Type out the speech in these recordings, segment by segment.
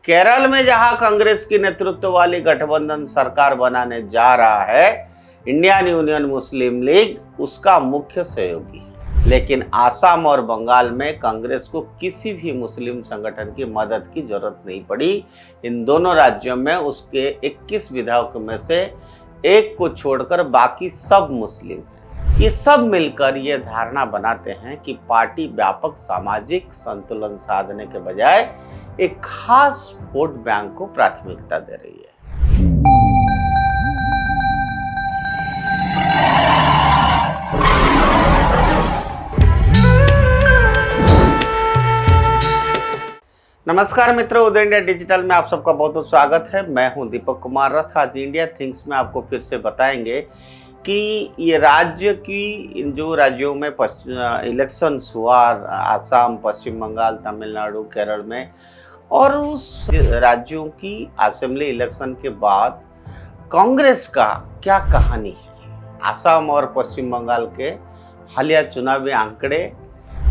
केरल में जहां कांग्रेस की नेतृत्व वाली गठबंधन सरकार बनाने जा रहा है, इंडियन यूनियन मुस्लिम लीग उसका मुख्य सहयोगी है। लेकिन आसाम और बंगाल में कांग्रेस को किसी भी मुस्लिम संगठन की मदद की जरूरत नहीं पड़ी। इन दोनों राज्यों में उसके 21 विधायकों में से एक को छोड़कर बाकी सब मुस्लिम हैं। ये सब मिलकर ये धारणा बनाते हैं कि पार्टी व्यापक सामाजिक संतुलन साधने के बजाय एक खास वोट बैंक को प्राथमिकता दे रही है। नमस्कार मित्रों, उदय इंडिया डिजिटल में आप सबका बहुत बहुत स्वागत है। मैं हूं दीपक कुमार रथ। आज इंडिया थिंग्स में आपको फिर से बताएंगे कि ये राज्य की इन जो राज्यों में इलेक्शंस हुआ, आसाम, पश्चिम बंगाल, तमिलनाडु, केरल में, और उस राज्यों की असेंबली इलेक्शन के बाद कांग्रेस का क्या कहानी है। आसाम और पश्चिम बंगाल के हालिया चुनावी आंकड़े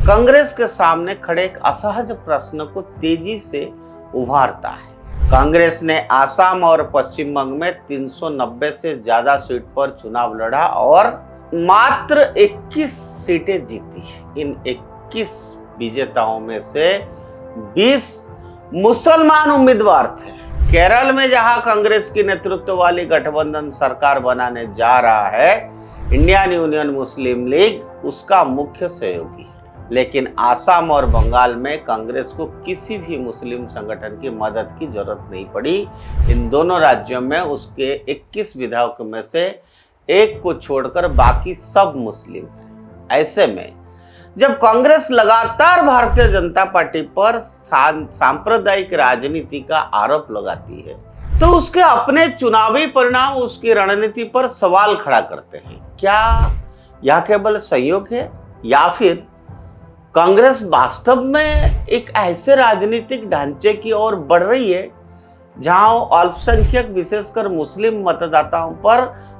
कांग्रेस के सामने खड़े एक असहज प्रश्न को तेजी से उभारता है। कांग्रेस ने आसाम और पश्चिम बंगाल में 390 से ज्यादा सीट पर चुनाव लड़ा और मात्र 21 सीटें जीती। इन 21 विजेताओं में से 20 मुसलमान उम्मीदवार थे। केरल में जहां कांग्रेस की नेतृत्व वाली गठबंधन सरकार बनाने जा रहा है, इंडियन यूनियन मुस्लिम लीग उसका मुख्य सहयोगी है। लेकिन आसाम और बंगाल में कांग्रेस को किसी भी मुस्लिम संगठन की मदद की जरूरत नहीं पड़ी। इन दोनों राज्यों में उसके 21 विधायकों में से एक को छोड़कर बाकी सब मुस्लिम हैं। ऐसे में जब कांग्रेस लगातार भारतीय जनता पार्टी पर सांप्रदायिक राजनीति का आरोप लगाती है, तो उसके अपने चुनावी परिणाम उसकी रणनीति पर सवाल खड़ा करते हैं। क्या यह केवल संयोग है या फिर कांग्रेस वास्तव में एक ऐसे राजनीतिक ढांचे की ओर बढ़ रही है जहां अल्पसंख्यक विशेषकर मुस्लिम मतदाताओं पर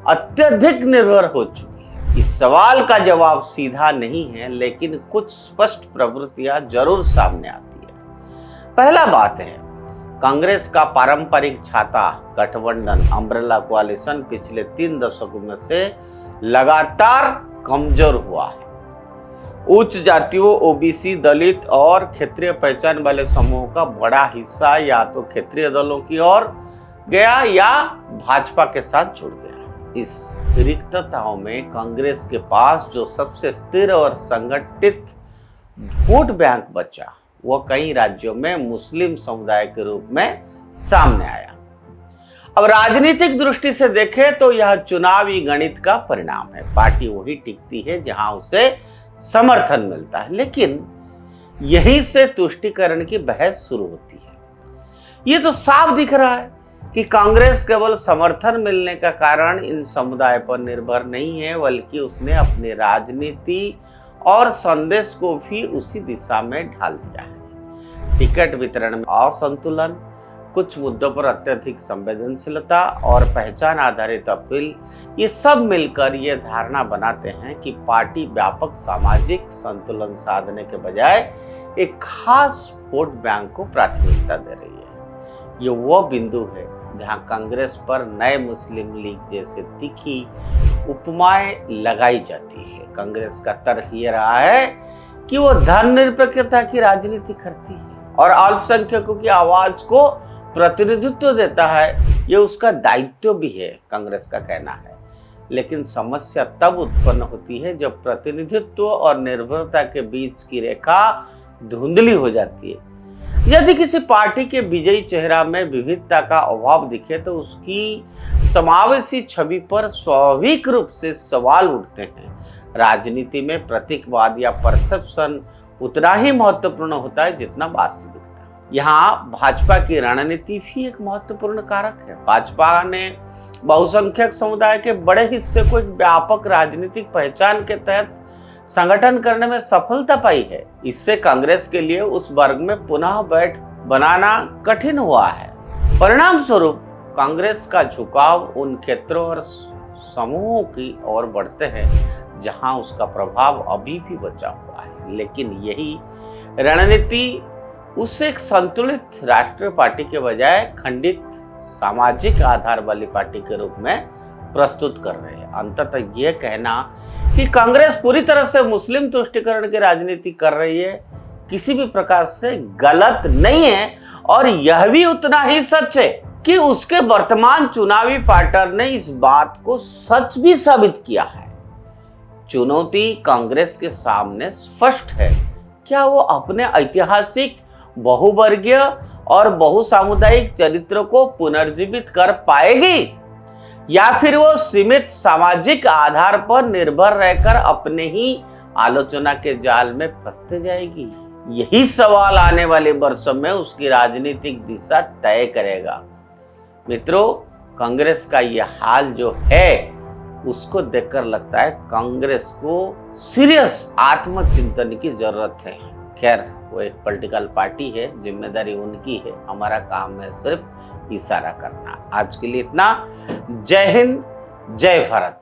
अत्यधिक निर्भर हो चुकी है? इस सवाल का जवाब सीधा नहीं है, लेकिन कुछ स्पष्ट प्रवृत्तियां जरूर सामने आती है। पहला बात है, कांग्रेस का पारंपरिक छाता गठबंधन अम्ब्रेला कोalition पिछले 3 दशकों में से लगातार कमजोर हुआ है। उच्च जातियों, ओबीसी, दलित और क्षेत्रीय पहचान वाले समूहों का बड़ा हिस्सा या तो क्षेत्रीय दलों की ओर गया या भाजपा के साथ जुड़ गया। इस रिक्तताओं में कांग्रेस के पास जो सबसे स्थिर और संगठित वोट बैंक बचा, वह कई राज्यों में मुस्लिम समुदाय के रूप में सामने आया। अब राजनीतिक दृष्टि से देखें तो यह चुनावी गणित का परिणाम है। पार्टी वही टिकती है जहां उसे समर्थन मिलता है, लेकिन यहीं से तुष्टीकरण की बहस शुरू होती है। यह तो साफ दिख रहा है कि कांग्रेस केवल समर्थन मिलने का कारण इन समुदाय पर निर्भर नहीं है, बल्कि उसने अपनी राजनीति और संदेश को भी उसी दिशा में ढाल दिया है। टिकट वितरण में असंतुलन, कुछ मुद्दों पर अत्यधिक संवेदनशीलता और पहचान आधारित अपील, ये सब मिलकर ये धारणा बनाते हैं कि पार्टी व्यापक सामाजिक संतुलन साधने के बजाय एक खास वोट बैंक को प्राथमिकता दे रही है। ये वो बिंदु है जहां कांग्रेस पर नए मुस्लिम लीग जैसे तीखी उपमाएं लगाई जाती है। कांग्रेस का तर्क ये रहा है कि वो धर्मनिरपेक्षता की राजनीति करती है और अल्पसंख्यकों की आवाज को प्रतिनिधित्व देता है। ये उसका दायित्व भी है, कांग्रेस का कहना है। लेकिन समस्या तब उत्पन्न होती है जब प्रतिनिधित्व और निर्भरता के बीच की रेखा धुंधली हो जाती है। यदि किसी पार्टी के विजयी चेहरा में विविधता का अभाव दिखे तो उसकी समावेशी छवि पर स्वाभाविक रूप से सवाल उठते हैं। राजनीति में प्रतीकवाद या परसेप्शन उतना ही महत्वपूर्ण होता है जितना वास्तविकता। यहाँ भाजपा की रणनीति भी एक महत्वपूर्ण कारक है। भाजपा ने बहुसंख्यक समुदाय के बड़े हिस्से को एक व्यापक राजनीतिक पहचान के तहत संगठन करने में सफलता पाई है। इससे कांग्रेस के लिए उस वर्ग में पुनः बैठ बनाना कठिन हुआ है। परिणाम स्वरूप कांग्रेस का झुकाव उन क्षेत्रों और समूहों की ओर बढ़ते हैं जहां उसका प्रभाव अभी भी बचा हुआ है। लेकिन यही रणनीति उसे एक संतुलित राष्ट्रीय पार्टी के बजाय खंडित सामाजिक आधार वाली पार्टी के रूप में प्रस्तुत कर रहे हैं। अंततः यह कहना कि कांग्रेस पूरी तरह से मुस्लिम तुष्टीकरण की राजनीति कर रही है किसी भी प्रकार से गलत नहीं है, और यह भी उतना ही सच है कि उसके वर्तमान चुनावी पार्टनर ने इस बात को सच भी साबित किया है। चुनौती कांग्रेस के सामने स्पष्ट है। क्या वो अपने ऐतिहासिक बहुवर्गीय और बहुसामुदायिक चरित्र को पुनर्जीवित कर पाएगी, या फिर वो सीमित सामाजिक आधार पर निर्भर रहकर अपने ही आलोचना के जाल में फंसते जाएगी? यही सवाल आने वाले वर्षों में उसकी राजनीतिक दिशा तय करेगा। मित्रों, कांग्रेस का यह हाल जो है उसको देखकर लगता है कांग्रेस को सीरियस आत्मचिंतन की जरूरत है। खैर, वो एक पॉलिटिकल पार्टी है, जिम्मेदारी उनकी है, हमारा काम है सिर्फ इशारा करना। आज के लिए इतना। जय हिंद, जय भारत।